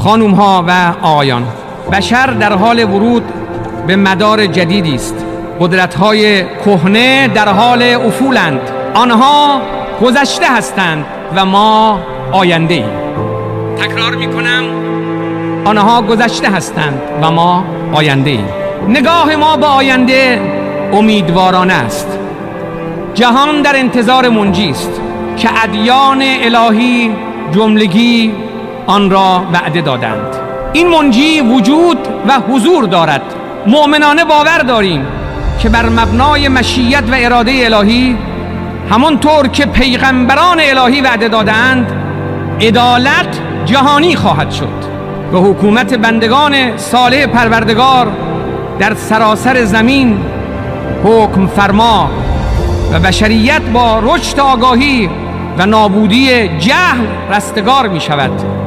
خانوم ها و آقایان، بشر در حال ورود به مدار جدیدی است. قدرت های کهنه در حال افولند. آنها گذشته هستند و ما آینده ایم. تکرار می کنم، آنها گذشته هستند و ما آینده ایم. نگاه ما به آینده امیدوارانه است. جهان در انتظار منجی است که ادیان الهی جملگی آن را وعده دادند. این منجی وجود و حضور دارد. مؤمنانه باور داریم که بر مبنای مشیت و اراده الهی، همانطور که پیغمبران الهی وعده دادند، عدالت جهانی خواهد شد و حکومت بندگان صالح پروردگار در سراسر زمین حکم فرما و بشریت با رشد آگاهی و نابودی جهل رستگار می شود.